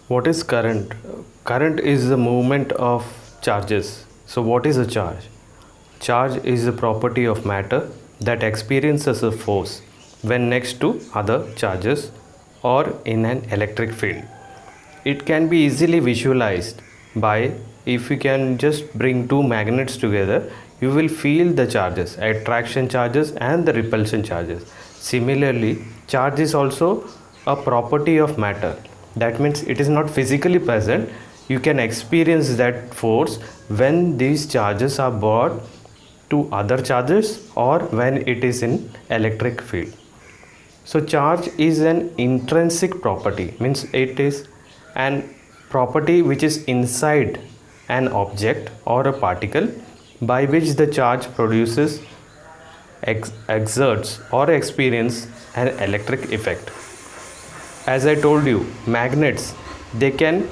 What is current? Current is the movement of charges. So, what is a charge? Charge is a property of matter that experiences a force when next to other charges or in an electric field. It can be easily visualized by, if you can just bring two magnets together, you will feel the charges, attraction charges and the repulsion charges. Similarly, charge is also a property of matter. That means it is not physically present. You can experience that force when these charges are brought to other charges or when it is in electric field. So charge is an intrinsic property, means it is an property which is inside an object or a particle by which the charge produces, exerts or experience an electric effect. As I told you, magnets, they can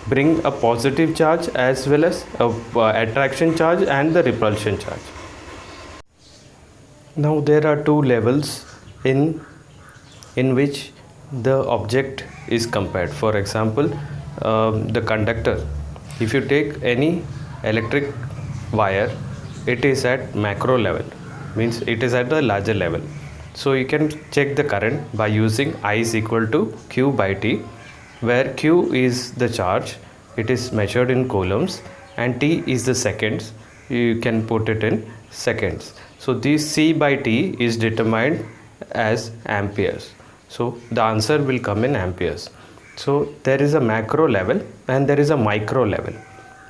bring a positive charge as well as a attraction charge and the repulsion charge. Now there are two levels in which the object is compared. For example, the conductor. If you take any electric wire, it is at macro level, means it is at the larger level. So you can check the current by using I is equal to Q by T, where Q is the charge, it is measured in coulombs, and T is the seconds, you can put it in seconds. So this C by T is determined as amperes. So the answer will come in amperes. So there is a macro level and there is a micro level.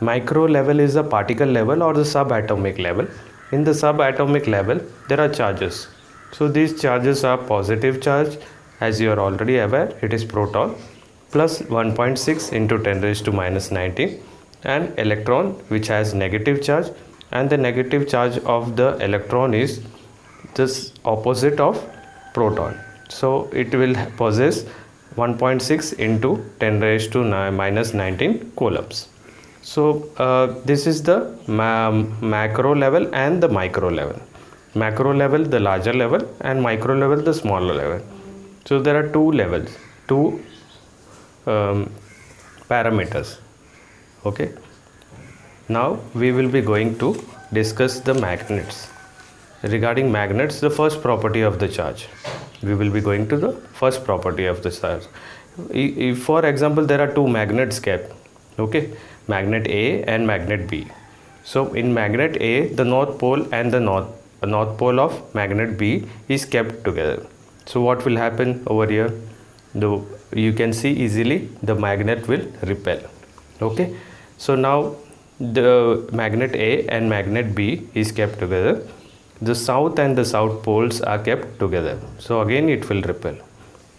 Micro level is the particle level or the subatomic level. In the subatomic level, there are charges. So these charges are positive charge, as you are already aware, it is proton plus 1.6 into 10 raised to minus 19, and electron which has negative charge, and the negative charge of the electron is this opposite of proton. So it will possess 1.6 into 10 raised to minus 19 coulombs. So this is the macro level and the micro level. Macro level, the larger level, and micro level, the smaller level. So there are two levels, two parameters. Okay. Now we will be going to discuss the magnets. Regarding magnets, the first property of the charge. We will be going to the first property of the charge. If for example there are two magnets kept, okay, magnet A and magnet B. So in magnet A, the north pole and the north pole of magnet B is kept together. So what will happen over here? You can see easily the magnet will repel. Okay. So now the magnet A and magnet B is kept together. The south and the south poles are kept together. So again it will repel.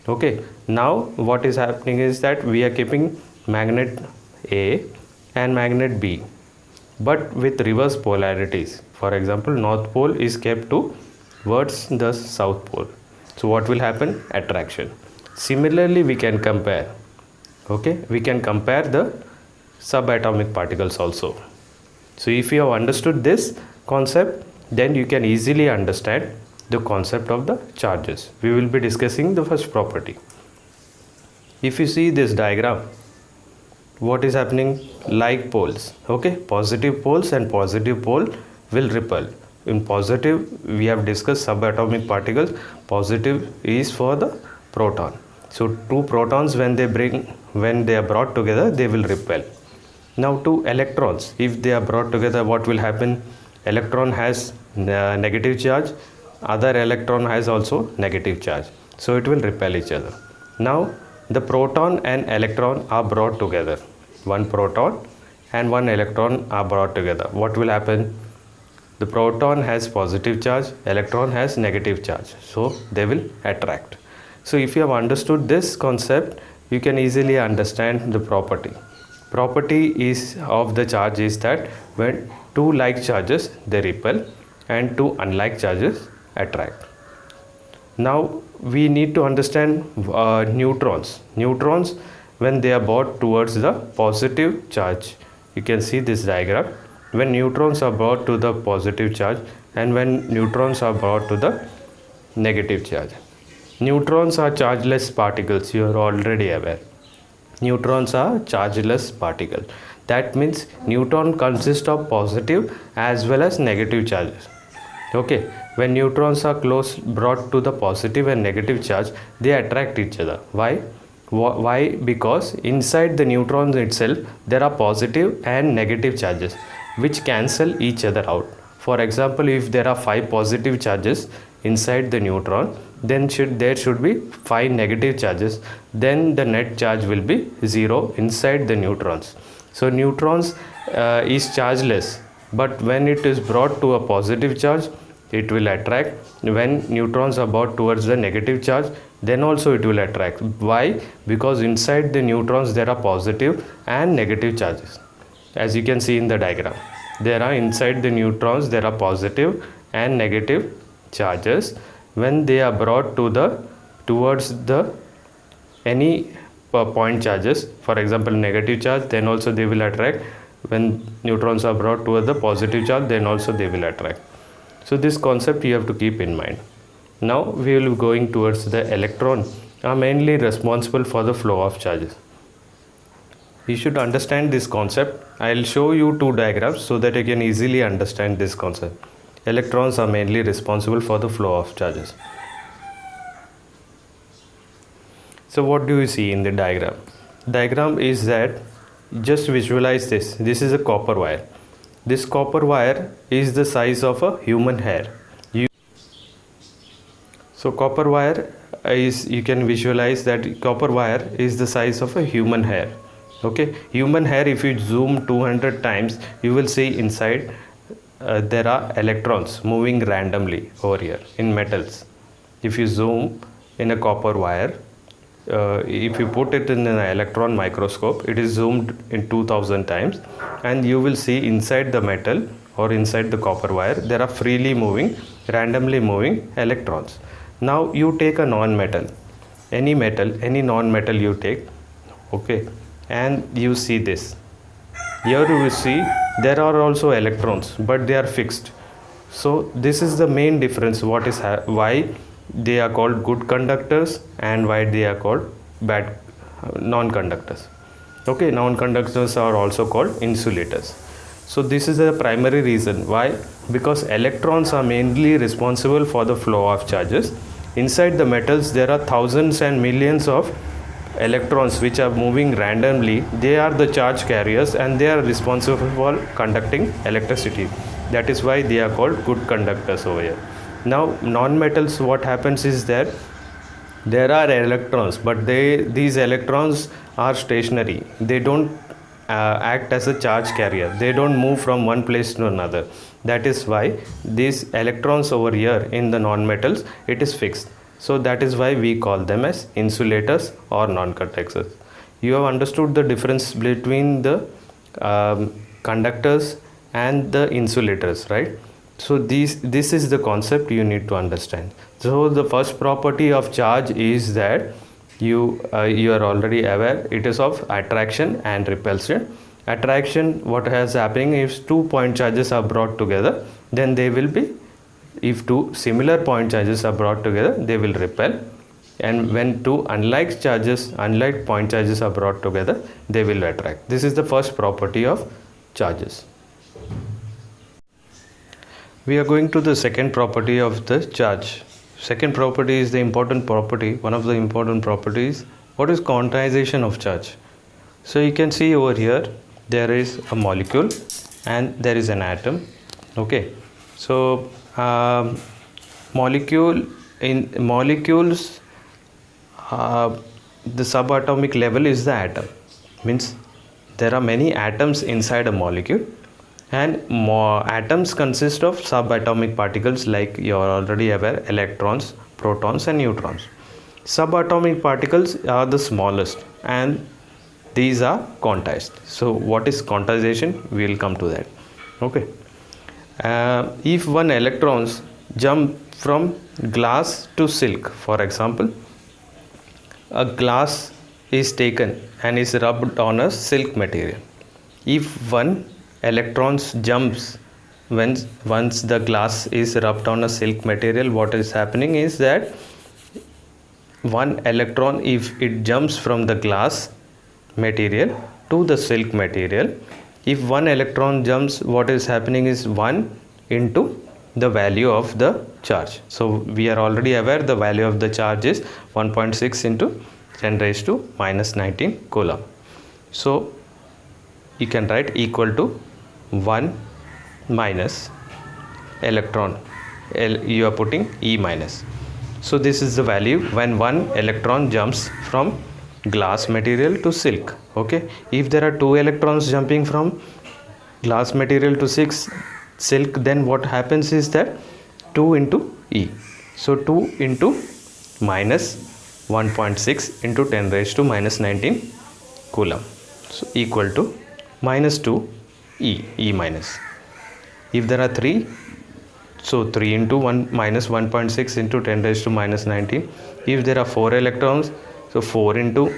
Okay. Now what is happening is that we are keeping magnet A and magnet B, but with reverse polarities. For example, north pole is kept towards the south pole. So what will happen? Attraction. Similarly, we can compare. Okay, we can compare the subatomic particles also. So if you have understood this concept, then you can easily understand the concept of the charges. We will be discussing the first property. If you see this diagram, what is happening? Like poles. Okay, positive poles and positive pole will repel. In positive, we have discussed subatomic particles. Positive is for the proton. So two protons, when they are brought together, they will repel. Now two electrons, if they are brought together, what will happen? Electron has negative charge, other electron has also negative charge. So it will repel each other. Now the proton and electron are brought together. One proton and one electron are brought together. What will happen? The proton has positive charge, electron has negative charge. So they will attract. So if you have understood this concept, you can easily understand the property. Property is of the charge is that when two like charges, they repel, and two unlike charges attract. Now we need to understand neutrons. Neutrons, when they are brought towards the positive charge, you can see this diagram. When neutrons are brought to the positive charge and when neutrons are brought to the negative charge. Neutrons are chargeless particles, you are already aware. Neutrons are chargeless particles. That means neutron consists of positive as well as negative charges. Okay, when neutrons are brought to the positive and negative charge, they attract each other. Why? Because inside the neutrons itself there are positive and negative charges which cancel each other out. For example, if there are 5 positive charges inside the neutron, then there should be 5 negative charges, then the net charge will be 0 inside the neutrons. So neutrons is chargeless, but when it is brought to a positive charge, it will attract. When neutrons are brought towards the negative charge, then also it will attract. Why? Because inside the neutrons there are positive and negative charges. As you can see in the diagram, there are inside the neutrons there are positive and negative charges. When they are brought towards the any point charges, for example negative charge, then also they will attract. When neutrons are brought towards the positive charge, then also they will attract. So this concept you have to keep in mind. Now we will be going towards the electron are mainly responsible for the flow of charges. You should understand this concept. I will show you 2 diagrams so that you can easily understand this concept. Electrons are mainly responsible for the flow of charges. So what do you see in the diagram? Diagram is that, just visualize this. This is a copper wire. This copper wire is the size of a human hair. So copper wire is, you can visualize that copper wire is the size of a human hair. Okay, human hair, if you zoom 200 times, you will see inside there are electrons moving randomly over here in metals. If you zoom in a copper wire, if you put it in an electron microscope, it is zoomed in 2000 times, and you will see inside the metal or inside the copper wire there are freely moving, randomly moving electrons. Now you take a non-metal, any non-metal you take, okay, and you see this. Here you will see there are also electrons, but they are fixed. So this is the main difference. Why they are called good conductors and why they are called bad non-conductors. Okay, non-conductors are also called insulators. So this is the primary reason. Why? Because electrons are mainly responsible for the flow of charges. Inside the metals there are thousands and millions of electrons which are moving randomly. They are the charge carriers and they are responsible for conducting electricity. That is why they are called good conductors over here. Now non-metals, what happens is that there are electrons, but these electrons are stationary. They don't act as a charge carrier. They don't move from one place to another. That is why these electrons over here in the non-metals, it is fixed. So that is why we call them as insulators or non-conductors. You have understood the difference between the conductors and the insulators, right? So this is the concept you need to understand. So the first property of charge is that you are already aware, it is of attraction and repulsion. Attraction, what has happening is 2 point charges are brought together, then they will be, if 2 similar point charges are brought together, they will repel. And when 2 unlike point charges are brought together, they will attract. This is the first property of charges. We are going to the second property of the charge. Second property is the important property. One of the important properties. What is quantization of charge? So you can see over here there is a molecule and there is an atom. Okay. So molecules, the subatomic level is the atom. Means there are many atoms inside a molecule. And atoms consist of subatomic particles, like you are already aware, electrons, protons and neutrons. Subatomic particles are the smallest and these are quantized. So what is quantization? We will come to that. Okay. If one electrons jump from glass to silk, for example, a glass is taken and is rubbed on a silk material. If one electrons jumps once the glass is rubbed on a silk material, what is happening is that one electron, if it jumps from the glass, material to the silk material. If one electron jumps, what is happening is 1 into the value of the charge. So we are already aware the value of the charge is 1.6 into 10 raised to minus 19 coulomb. So you can write equal to 1 minus electron, you are putting E minus. So this is the value when one electron jumps from glass material to silk. Okay, if there are 2 electrons jumping from glass material to silk, then what happens is that 2 into E. So 2 into minus 1.6 into 10 raised to minus 19 coulomb. So equal to minus 2 E minus. If there are 3, so 3 into 1 minus 1.6 into 10 raised to minus 19. If there are 4 electrons, so 4 into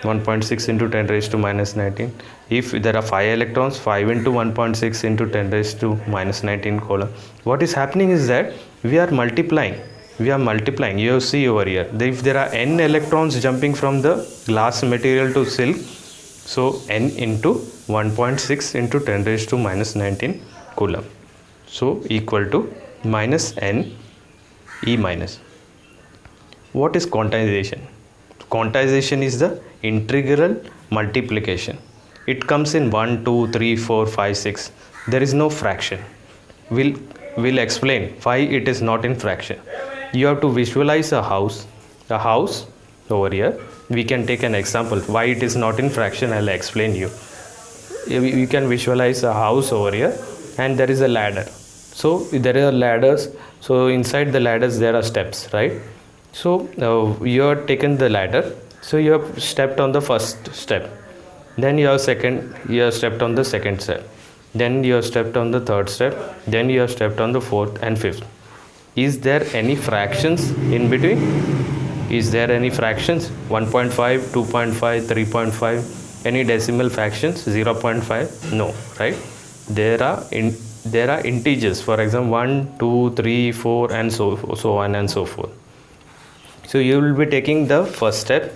1.6 into 10 raised to minus 19. If there are 5 electrons, 5 into 1.6 into 10 raised to minus 19 coulomb. What is happening is that we are multiplying. You see over here, if there are n electrons jumping from the glass material to silk, so n into 1.6 into 10 raised to minus 19 coulomb. So equal to minus n E minus. What is quantization? Quantization is the integral multiplication. It comes in 1, 2, 3, 4, 5, 6. There is no fraction. We'll explain why it is not in fraction. You have to visualize a house over here. We can take an example why it is not in fraction. I'll explain you. You can visualize a house over here, and there is a ladder. So there are ladders. So inside the ladders there are steps, right? So you have taken the ladder. So you have stepped on the first step. Then you have stepped on the second step. Then you have stepped on the third step. Then you have stepped on the fourth and fifth. Is there any fractions in between? Is there any fractions? 1.5, 2.5, 3.5, any decimal fractions? 0.5? No, right? There are integers, for example 1, 2, 3, 4 and so on and so forth. So you will be taking the first step,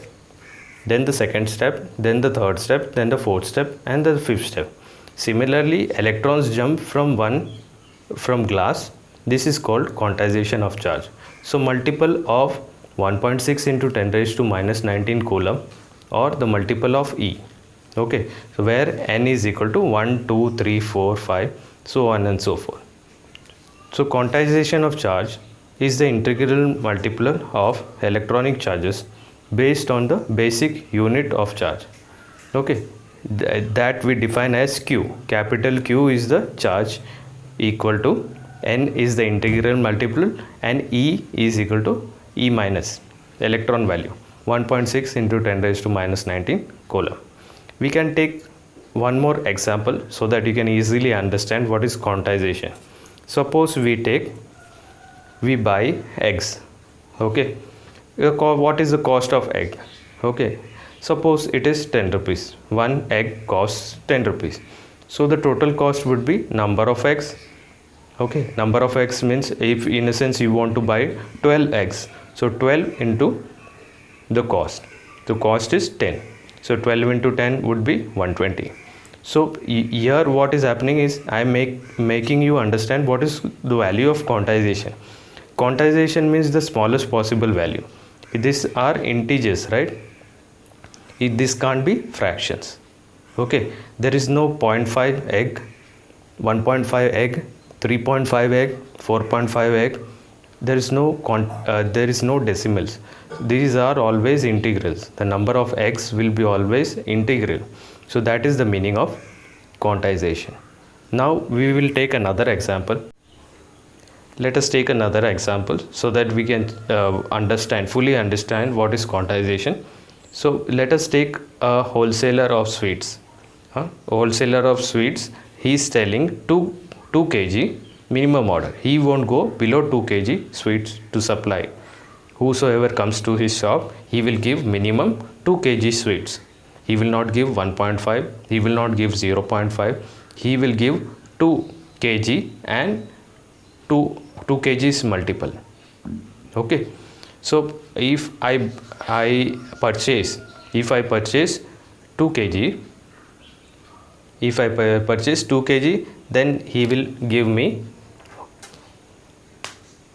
then the second step, then the third step, then the fourth step and the fifth step. Similarly, electrons jump from glass. This is called quantization of charge. So multiple of 1.6 into 10 raised to minus 19 coulomb, or the multiple of E. Okay, so where n is equal to 1, 2, 3, 4, 5, so on and so forth. So quantization of charge is the integral multiple of electronic charges based on the basic unit of charge. Okay, that we define as Q. Capital Q is the charge, equal to n is the integral multiple, and E is equal to E minus electron value 1.6 into 10 raised to minus 19 coulomb. We can take one more example so that you can easily understand what is quantization. Suppose we buy eggs. Okay, what is the cost of egg? Okay, suppose it is 10 rupees. One egg costs 10 rupees. So the total cost would be number of eggs. Okay, number of eggs means, if in a sense you want to buy 12 eggs, so 12 into the cost. The cost is 10. So 12 into 10 would be 120. So here what is happening is I am making you understand what is the value of quantization. Quantization means the smallest possible value. These are integers, right? This can't be fractions. Okay, there is no 0.5 egg, 1.5 egg, 3.5 egg, 4.5 egg. There is no decimals. These are always integrals. The number of eggs will be always integral. So that is the meaning of quantization. Now we will take another example. Let us take another example so that we can fully understand what is quantization. So let us take a wholesaler of sweets. A wholesaler of sweets, he is selling 2 kg minimum order. He won't go below 2 kg sweets to supply. Whosoever comes to his shop, he will give minimum 2 kg sweets. He will not give 1.5, he will not give 0.5, he will give 2 kg and 2 kgs multiple. Okay, so if I purchase 2 kg, if I purchase 2 kg, then he will give me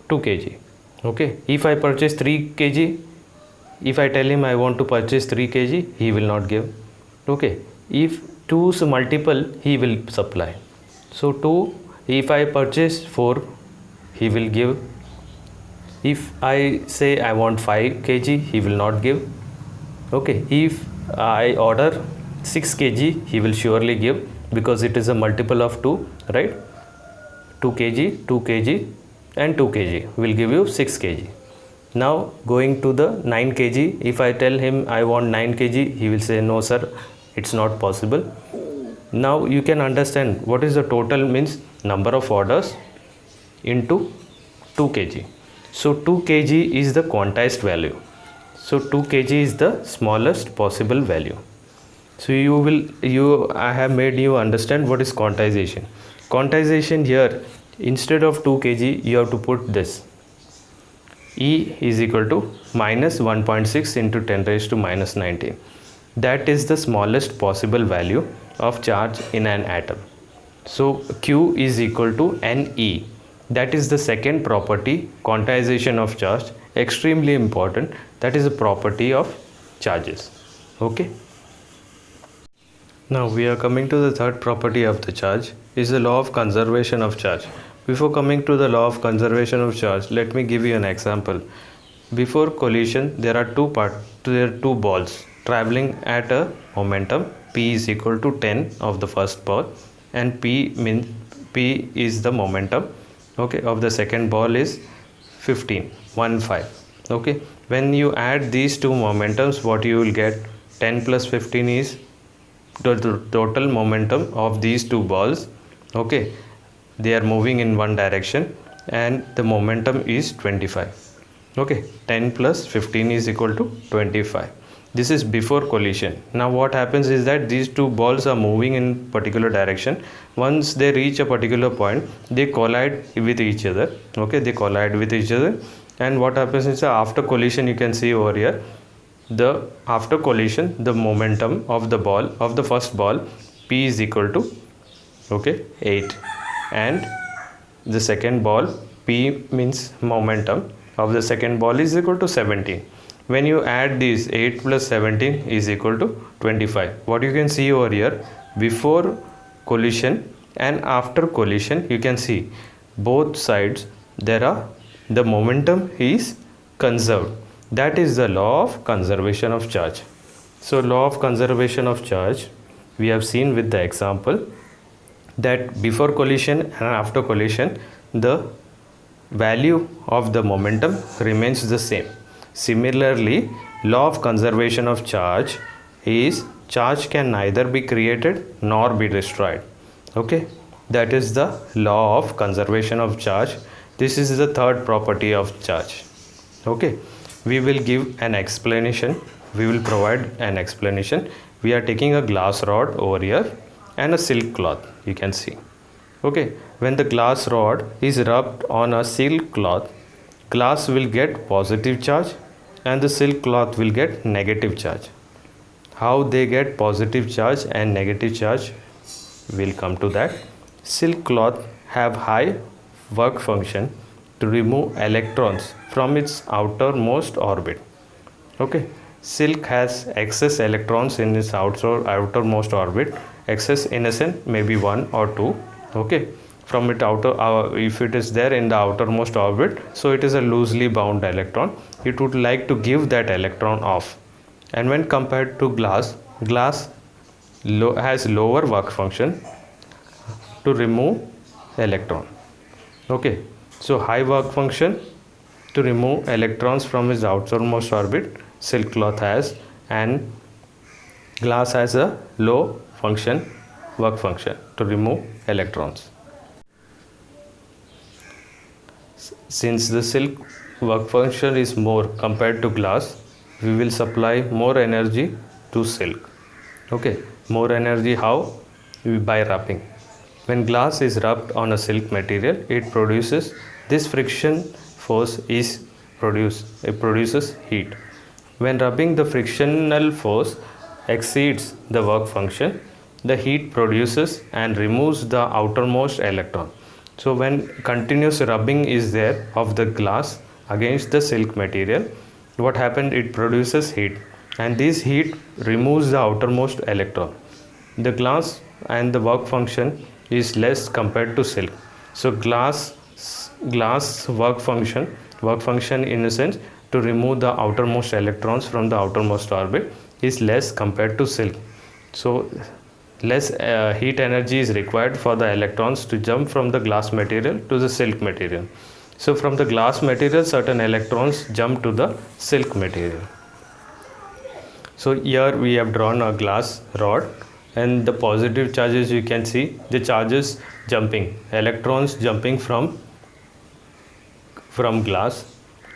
2 kg. Okay, if I purchase 3 kg, if I tell him I want to purchase 3 kg, he will not give. Okay, if 2's multiple, he will supply. So 2, if I purchase 4, he will give. If I say I want 5 kg, he will not give. Okay, if I order 6 kg, he will surely give, because it is a multiple of 2, right? 2 kg, 2 kg and 2 kg will give you 6 kg. Now going to the 9 kg, if I tell him I want 9 kg, he will say no sir, it's not possible. Now you can understand what is the total, means number of orders into 2 kg. So 2 kg is the quantized value. So 2 kg is the smallest possible value. So I have made you understand what is quantization. Quantization here, instead of 2 kg, you have to put this. E is equal to minus 1.6 into 10 raised to minus 19. That is the smallest possible value of charge in an atom. So Q is equal to Ne. That is the second property, quantization of charge, extremely important. That is a property of charges. Okay. Now we are coming to the third property of the charge, is the law of conservation of charge. Before coming to the law of conservation of charge, let me give you an example. Before collision, there are two balls traveling at a momentum p is equal to 10 of the first ball, and p is the momentum, okay, of the second ball is 15. Okay, when you add these two momentums, what you will get? 10 plus 15 is the total momentum of these two balls. Okay, they are moving in one direction and the momentum is 25. Okay, 10 plus 15 is equal to 25. This is before collision. Now what happens is that these two balls are moving in particular direction. Once they reach a particular point, they collide with each other. Okay, they collide with each other, and what happens is after collision, you can see over here, after collision, the momentum of the first ball p is equal to 8, and the second ball p means momentum of the second ball is equal to 17. When you add these, 8 plus 17 is equal to 25. What you can see over here, before collision and after collision, you can see both sides the momentum is conserved. That is the law of conservation of charge. So law of conservation of charge, we have seen with the example that before collision and after collision, the value of the momentum remains the same. Similarly, law of conservation of charge is charge can neither be created nor be destroyed. Okay, that is the law of conservation of charge. This is the third property of charge. Okay, we will give an explanation. We will provide an explanation. We are taking a glass rod over here and a silk cloth, you can see. Okay, when the glass rod is rubbed on a silk cloth, glass will get positive charge and the silk cloth will get negative charge. How they get positive charge and negative charge, we'll come to that. Silk cloth have high work function to remove electrons from its outermost orbit. Okay, silk has excess electrons in its outermost orbit. Excess in a sense maybe 1 or 2. Okay, from it if it is there in the outermost orbit, so it is a loosely bound electron. It would like to give that electron off. And when compared to glass has lower work function to remove electron. Okay, so high work function to remove electrons from its outermost orbit silk cloth has, and glass has a low work function to remove electrons. Since the silk work function is more compared to glass, we will supply more energy to silk. Okay, more energy how? By rubbing. When glass is rubbed on a silk material, it produces this friction force it produces heat. When rubbing, the frictional force exceeds the work function, the heat produces and removes the outermost electron. So when continuous rubbing is there of the glass against the silk material, what happened? It produces heat, and this heat removes the outermost electron. The glass and the work function is less compared to silk. So glass work function in a sense to remove the outermost electrons from the outermost orbit is less compared to silk. So less heat energy is required for the electrons to jump from the glass material to the silk material. So from the glass material, certain electrons jump to the silk material. So here we have drawn a glass rod, and the positive charges, you can see the charges jumping, electrons jumping from glass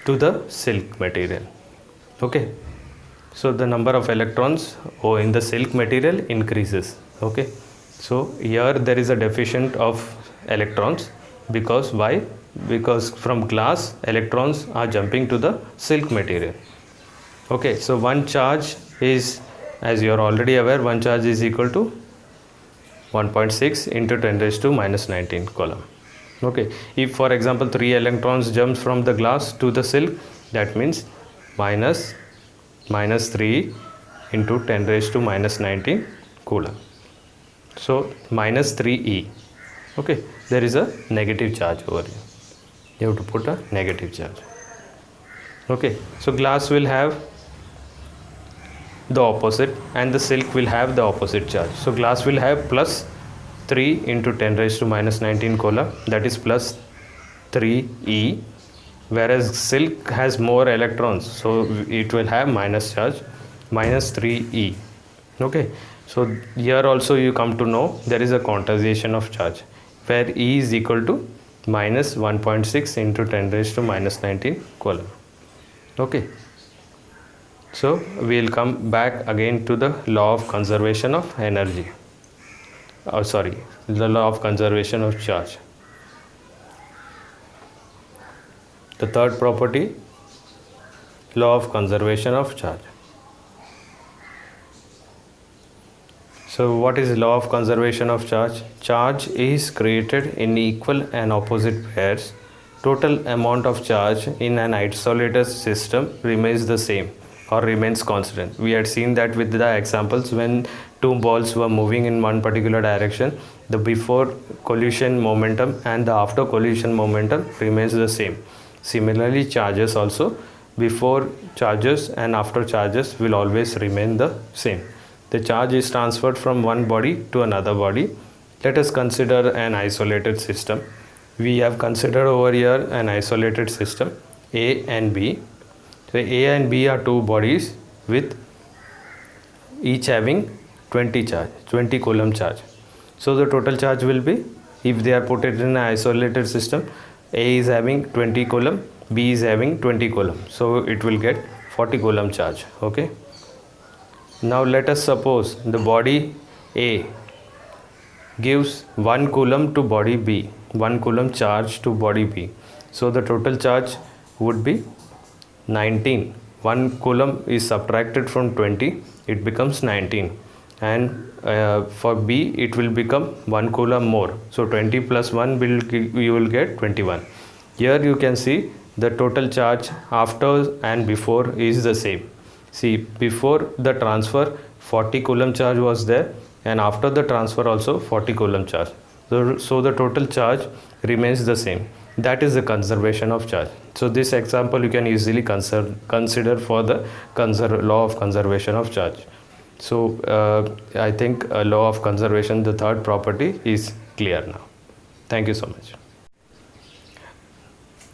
to the silk material. Okay, so the number of electrons in the silk material increases. Okay, so here there is a deficient of electrons. Because why? Because from glass, electrons are jumping to the silk material. Okay, so one charge is, as you are already aware, one charge is equal to 1.6 into 10 raised to minus 19 coulomb. Okay, if for example 3 electrons jumps from the glass to the silk, that means minus 3 into 10 raised to minus 19 coulomb. So minus 3e. Okay, there is a negative charge over here. You have to put a negative charge. Okay, so glass will have the opposite and the silk will have the opposite charge. So glass will have plus 3 into 10 raised to minus 19 coulomb, that is plus 3e, whereas silk has more electrons, so it will have minus charge, minus 3e. Okay, so here also you come to know there is a quantization of charge where E is equal to minus 1.6 into 10 raised to minus 19 coulomb. Okay, so we will come back again to the law of conservation of energy. The law of conservation of charge. The third property, law of conservation of charge. So what is law of conservation of charge? Charge is created in equal and opposite pairs. Total amount of charge in an isolated system remains the same or remains constant. We had seen that with the examples when two balls were moving in one particular direction, the before collision momentum and the after collision momentum remains the same. Similarly, charges also, before charges and after charges will always remain the same. The charge is transferred from one body to another body. Let us consider an isolated system. We have considered over here an isolated system A and B. So A and B are two bodies with each having 20 coulomb charge. So the total charge will be, if they are put it in an isolated system, A is having 20 coulomb, B is having 20 coulomb. So it will get 40 coulomb charge. Okay. Now let us suppose the body A gives 1 coulomb to body B, 1 coulomb charge to body B. So the total charge would be 19. 1 coulomb is subtracted from 20, it becomes 19. And for B it will become 1 coulomb more. So 20 plus 1 you will get 21. Here you can see the total charge after and before is the same. See, before the transfer 40 coulomb charge was there, and after the transfer also 40 coulomb charge. So the total charge remains the same. That is the conservation of charge. So this example you can easily consider for the law of conservation of charge. So I think a law of conservation, the third property, is clear now. Thank you so much.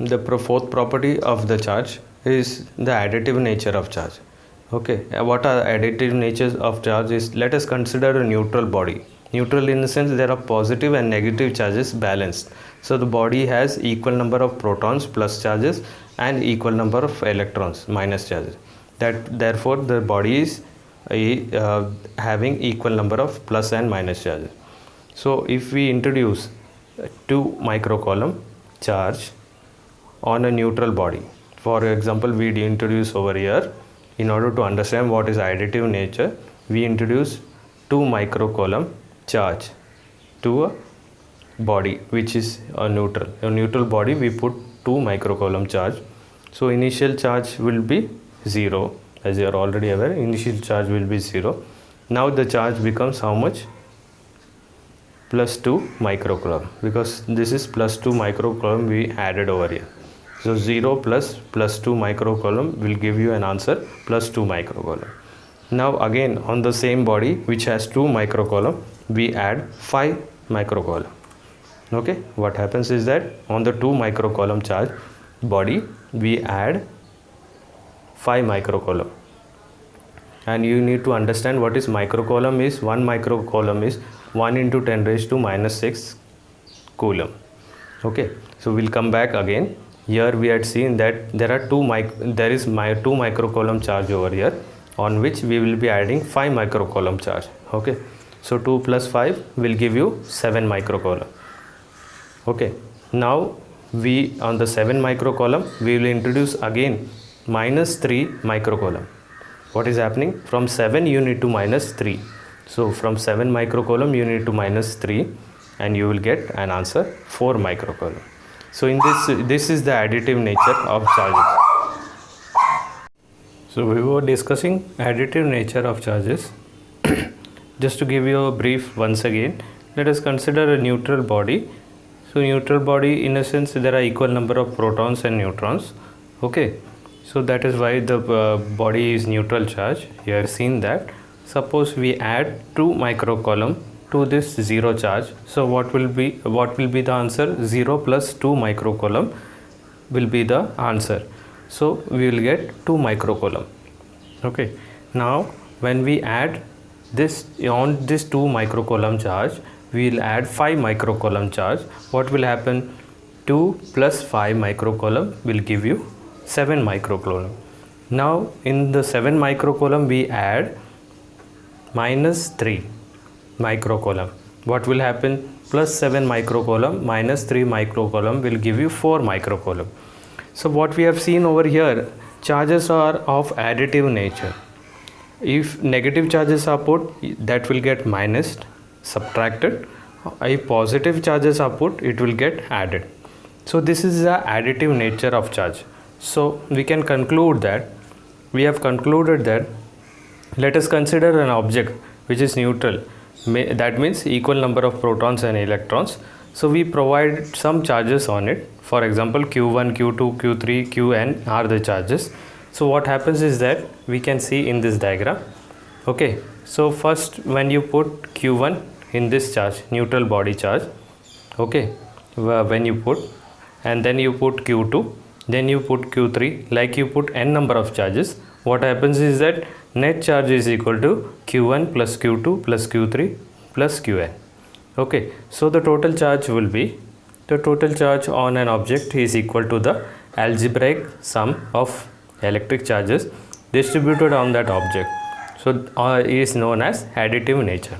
The fourth property of the charge is the additive nature of charge. Okay, what are additive natures of charge is, let us consider a neutral body. Neutral in the sense there are positive and negative charges balanced. So the body has equal number of protons plus charges and equal number of electrons minus charges. Therefore the body is having equal number of plus and minus charges. So if we introduce 2 microcoulomb charge on a neutral body, for example we introduce over here, in order to understand what is additive nature, we introduce 2 microcoulomb charge to a body which is a neutral body. We put 2 microcoulomb charge. So initial charge will be 0, as you are already aware. Initial charge will be 0. Now the charge becomes how much? Plus 2 microcoulomb, because this is plus 2 microcoulomb we added over here. So 0 plus 2 microcoulomb will give you an answer plus 2 microcoulomb. Now again on the same body which has 2 microcoulomb, we add 5 microcoulomb. Okay, what happens is that on the 2 microcoulomb charge body we add 5 microcoulomb. And you need to understand what is microcoulomb is. 1 microcoulomb is 1 into 10 raised to minus 6 coulomb. Okay, so we'll come back again. Here we had seen that there are 2 microcoulomb charge over here, on which we will be adding 5 microcoulomb charge. Okay, so 2 plus 5 will give you 7 microcoulomb. Okay, now we on the 7 microcoulomb we will introduce again minus 3 microcoulomb. What is happening? From 7 you need to minus 3. So from 7 microcoulomb you need to minus 3, and you will get an answer 4 microcoulomb. So in this is the additive nature of charges. So we were discussing additive nature of charges. Just to give you a brief once again, let us consider a neutral body. So neutral body, in a sense, there are equal number of protons and neutrons. Okay, so that is why the body is neutral charge. You have seen that. Suppose we add 2 microcoulomb to this 0 charge. So what will be the answer? 0 plus 2 microcoulomb will be the answer. So we will get 2 microcoulomb. Okay, now when we add this on this 2 microcoulomb charge, we will add 5 microcoulomb charge. What will happen? 2 plus 5 microcoulomb will give you 7 microcoulomb. Now in the 7 microcoulomb we add minus 3 microcoulomb. What will happen? Plus 7 microcoulomb minus 3 microcoulomb will give you 4 microcoulomb. So what we have seen over here, charges are of additive nature. If negative charges are put, that will get minused, subtracted. If positive charges are put, it will get added. So this is the additive nature of charge. So we can conclude that, let us consider an object which is neutral. That means equal number of protons and electrons. So we provide some charges on it. For example, Q1, Q2, Q3, Qn are the charges. So what happens is that we can see in this diagram. Okay, so first when you put Q1 in this charge, neutral body charge, okay, when you put, and then you put Q2, then you put Q3, like you put n number of charges, what happens is that net charge is equal to Q1 plus Q2 plus Q3 plus Qn. Okay, so the total charge will be, the total charge on an object is equal to the algebraic sum of electric charges distributed on that object. So is known as additive nature.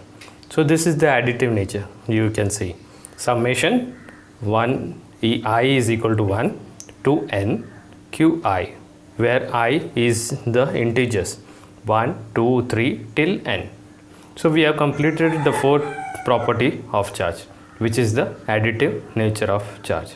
So this is the additive nature. You can see summation 1 I is equal to 1 to n Qi, where I is the integers 1, 2, 3 till n. So we have completed the fourth property of charge, which is the additive nature of charge.